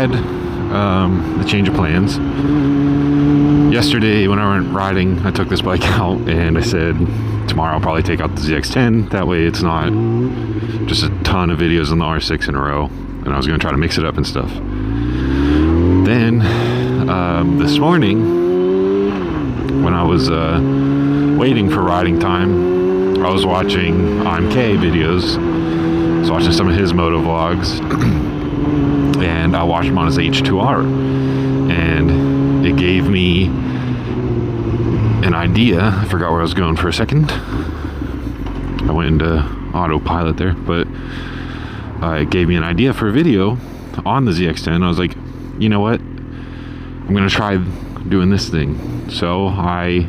had the change of plans. Yesterday when I went riding, I took this bike out and I said tomorrow I'll probably take out the ZX10. That way it's not just a ton of videos on the R6 in a row. And I was going to try to mix it up and stuff. Then this morning when I was waiting for riding time, I was watching IMK videos. I was watching some of his moto vlogs. And I watched him on his H2R, and it gave me an idea. I forgot where I was going for a second. I went into autopilot there, but it gave me an idea for a video on the ZX10. I was like, you know what? I'm gonna try doing this thing. So I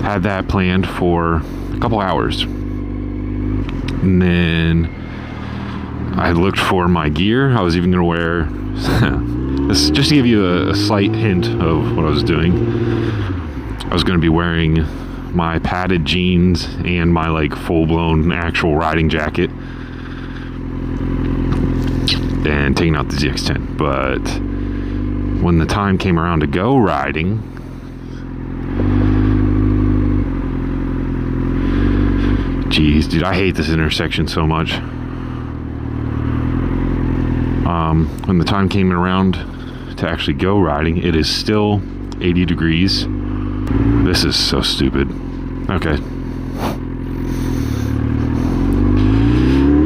had that planned for a couple hours, and then I looked for my gear. I was even going to wear this, just to give you a slight hint of what I was doing. I was going to be wearing my padded jeans and my like full-blown actual riding jacket and taking out the ZX10. But when the time came around to go riding, geez, dude, I hate this intersection so much. When the time came around to actually go riding, it is still 80 degrees. This is so stupid. Okay.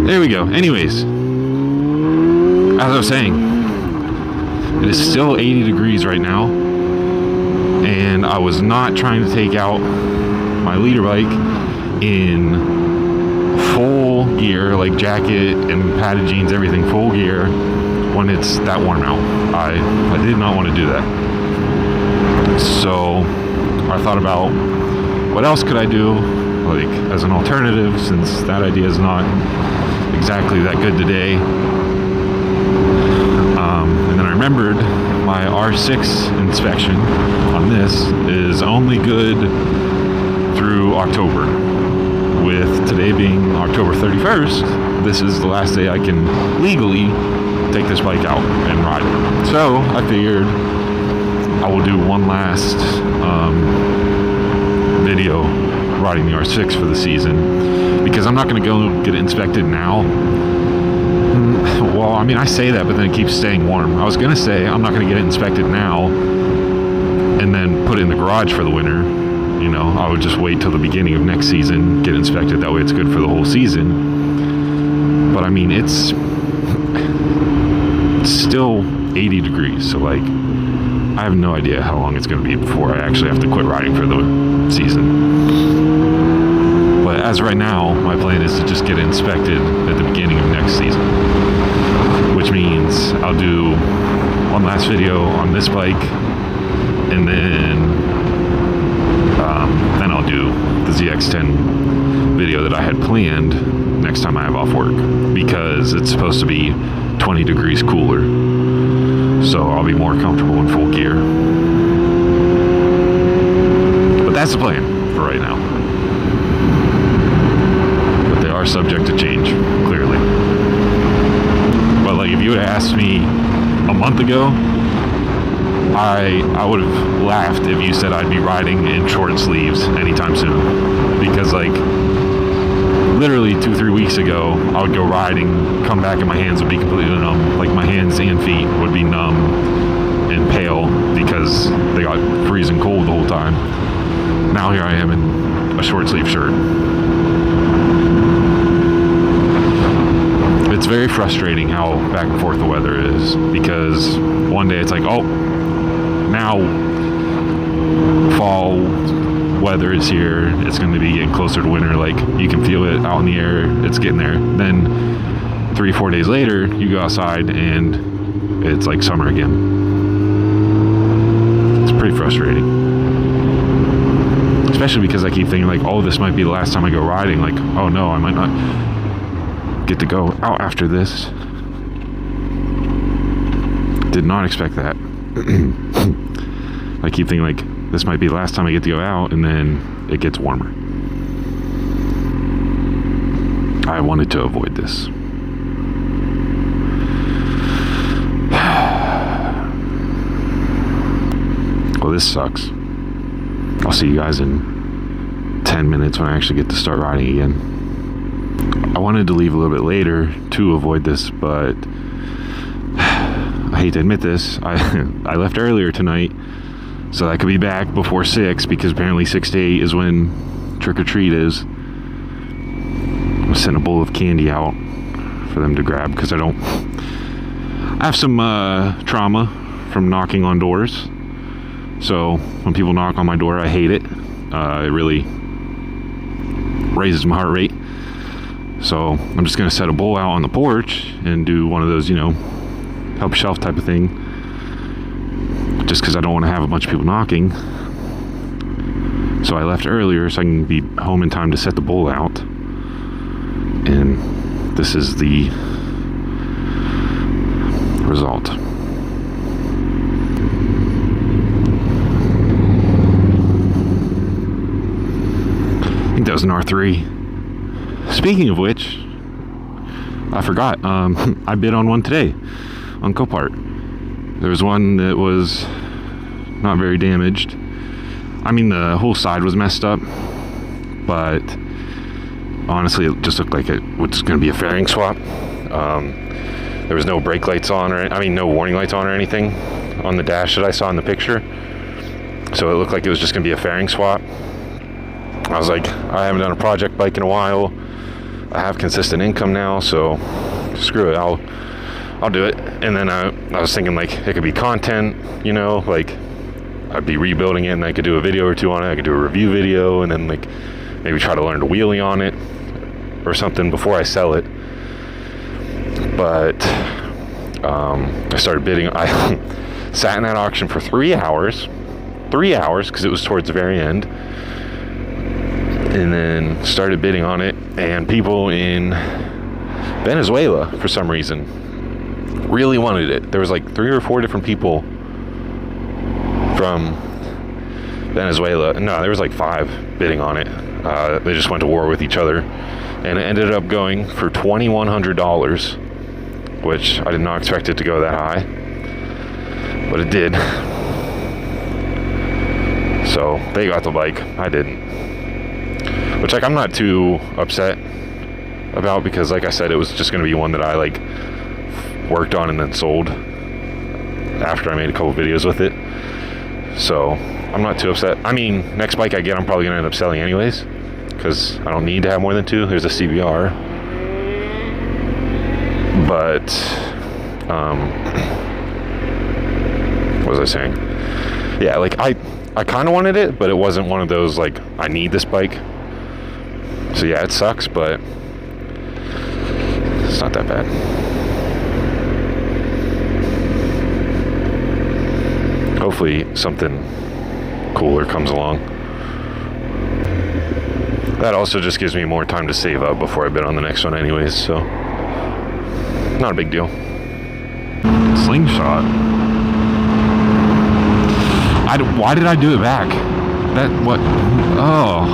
There we go. Anyways, as I was saying, it is still 80 degrees right now, and I was not trying to take out my leader bike in full gear, like jacket and padded jeans, everything full gear, when it's that warm out. I did not want to do that. So I thought about what else could I do, like as an alternative, since that idea is not exactly that good today. And then I remembered my R6 inspection on this is only good through October. With today being October 31st, this is the last day I can legally take this bike out and ride it. So I figured I will do one last video riding the R6 for the season, because I'm not going to go get it inspected now. Well, I mean, I say that, but then it keeps staying warm. I was going to say I'm not going to get it inspected now and then put it in the garage for the winter. You know, I would just wait till the beginning of next season, get inspected. That way it's good for the whole season. But I mean, it's still 80 degrees. So like, I have no idea how long it's going to be before I actually have to quit riding for the season. But as of right now, my plan is to just get it inspected at the beginning of next season. Which means I'll do one last video on this bike, and then I'll do the ZX10 video that I had planned next time I have off work, because it's supposed to be 20 degrees cooler, so I'll be more comfortable in full gear. But that's the plan for right now. But they are subject to change, clearly. But like, if you would have asked me a month ago, I would have laughed if you said I'd be riding in short sleeves anytime soon. Because like, literally 2-3 weeks ago, I would go riding, come back and my hands would be completely numb. Like my hands and feet would be numb and pale because they got freezing cold the whole time. Now here I am in a short sleeve shirt. It's very frustrating how back and forth the weather is, because one day it's like, oh, now fall weather is here, it's going to be getting closer to winter, like you can feel it out in the air, it's getting there. Then 3-4 days later, you go outside and it's like summer again. It's pretty frustrating, especially because I keep thinking like, oh, this might be the last time I go riding. Like, oh no, I might not get to go out after this. Did not expect that. I keep thinking like, this might be the last time I get to go out, and then it gets warmer. I wanted to avoid this. Well, this sucks. I'll see you guys in 10 minutes when I actually get to start riding again. I wanted to leave a little bit later to avoid this, but I hate to admit this. I left earlier tonight so that I could be back before 6, because apparently 6 to 8 is when trick or treat is. I'm sending a bowl of candy out for them to grab, because I have some trauma from knocking on doors. So when people knock on my door, I hate it. It really raises my heart rate. So I'm just gonna set a bowl out on the porch and do one of those, help shelf type of thing, just because I don't want to have a bunch of people knocking. So I left earlier so I can be home in time to set the bowl out. And this is the result. I think that was an R3. Speaking of which, I forgot. I bid on one today on Copart. There was one that was not very damaged. I mean, the whole side was messed up, but honestly, it just looked like it was going to be a fairing swap. There was no brake lights on, no warning lights on or anything on the dash that I saw in the picture. So it looked like it was just going to be a fairing swap. I was like, I haven't done a project bike in a while. I have consistent income now, so screw it. I'll do it. And then I was thinking, like, it could be content, like I'd be rebuilding it and I could do a video or two on it. I could do a review video and then, like, maybe try to learn to wheelie on it or something before I sell it. But I started bidding. I sat in that auction for 3 hours because it was towards the very end, and then started bidding on it. And people in Venezuela, for some reason, really wanted it. There was like 3 or 4 different people from Venezuela. No, there was like 5 bidding on it. They just went to war with each other, and it ended up going for $2,100, which I did not expect it to go that high, but it did. So they got the bike, I didn't, which, like, I'm not too upset about, because, like I said, it was just going to be one that I, like, worked on and then sold after I made a couple videos with it. So I'm not too upset. I mean, next bike I get, I'm probably going to end up selling anyways, because I don't need to have more than 2. There's a CBR. But, what was I saying? Yeah, like, I kind of wanted it, but it wasn't one of those, like, I need this bike. So yeah, it sucks, but it's not that bad. Hopefully something cooler comes along. That also just gives me more time to save up before I bid on the next one anyways, so not a big deal. Slingshot. Why did I do it back? What? Oh.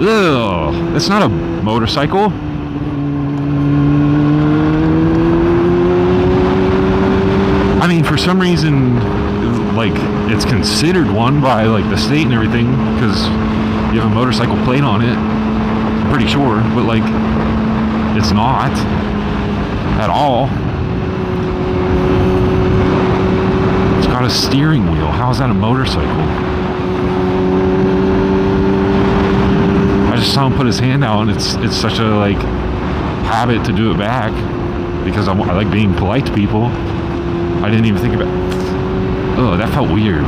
Ugh. That's not a motorcycle. I mean, for some reason, like, it's considered one by, like, the state and everything, because you have a motorcycle plate on it. I'm pretty sure, but, like, it's not at all. It's got a steering wheel. How is that a motorcycle? I just saw him put his hand out, and it's such a, like, habit to do it back, because I like being polite to people. I didn't even think about it. Oh, that felt weird.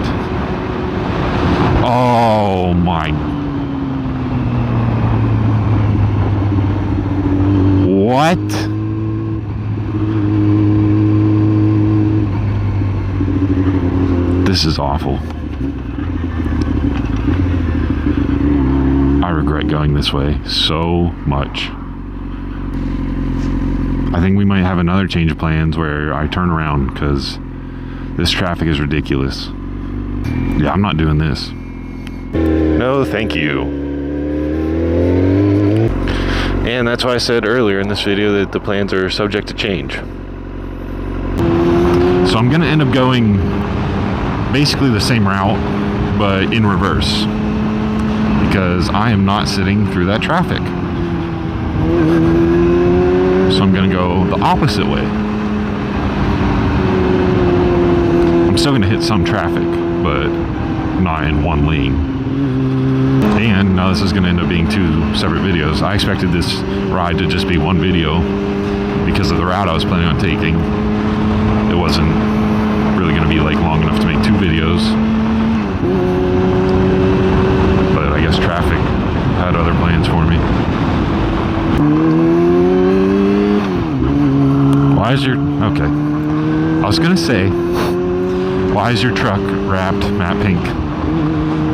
Oh my. What? This is awful. I regret going this way so much. I think we might have another change of plans where I turn around, because this traffic is ridiculous. Yeah, I'm not doing this. No, thank you. And that's why I said earlier in this video that the plans are subject to change. So I'm gonna end up going basically the same route but in reverse, because I am not sitting through that traffic. So I'm gonna go the opposite way. I'm still gonna hit some traffic, but not in one lane. And now this is gonna end up being 2 separate videos. I expected this ride to just be one video because of the route I was planning on taking. It wasn't really gonna be like long enough to make 2 videos. But I guess traffic had other plans for me. Why is your... okay. I was gonna say, why is your truck wrapped matte pink?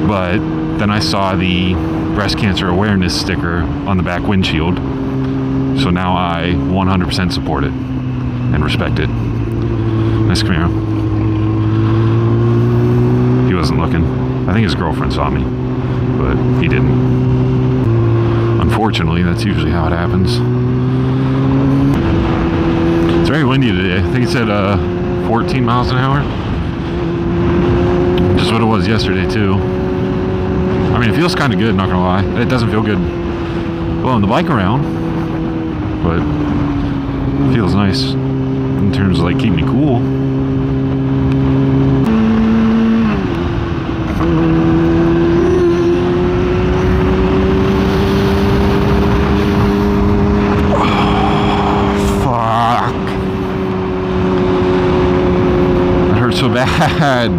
But then I saw the breast cancer awareness sticker on the back windshield. So now I 100% support it and respect it. Nice Camaro. He wasn't looking. I think his girlfriend saw me, but he didn't. Unfortunately, that's usually how it happens. It's very windy today. I think it said 14 miles an hour. Just what it was yesterday too. I mean, it feels kind of good, not gonna lie. It doesn't feel good blowing the bike around, but it feels nice in terms of like keeping me cool. So bad.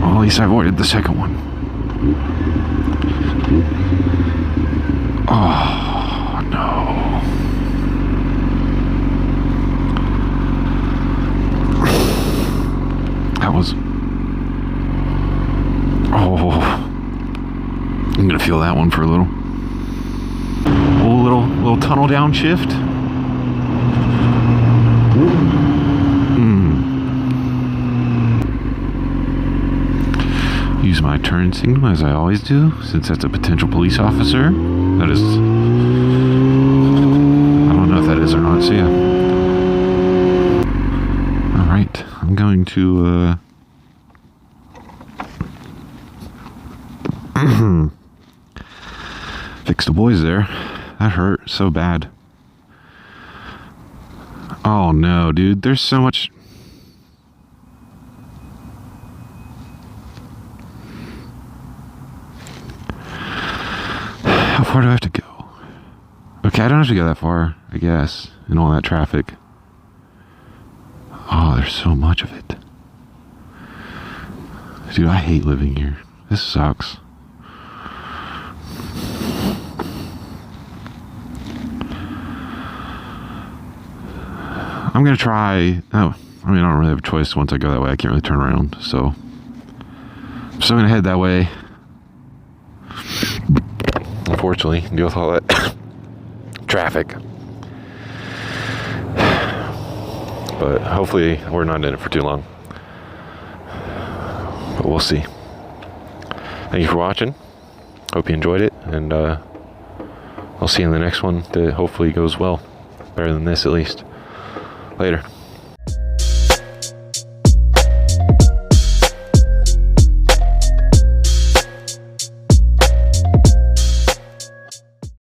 Well, at least I avoided the second one. Oh no. That was... oh, I'm gonna feel that one for a little. Little tunnel downshift. Use my turn signal as I always do, since that's a potential police officer. That is... I don't know if that is or not, so yeah. Alright, I'm going to fix the boys there. That hurt so bad. Oh no, dude. There's so much... How far do I have to go? Okay, I don't have to go that far, I guess, in all that traffic. Oh, there's so much of it. Dude, I hate living here. This sucks. I'm gonna try... oh, I mean, I don't really have a choice. Once I go that way, I can't really turn around, so... I'm still gonna head that way. Unfortunately, deal with all that traffic. But hopefully, we're not in it for too long. But we'll see. Thank you for watching. Hope you enjoyed it, and I'll see you in the next one that hopefully goes well. Better than this, at least. Later.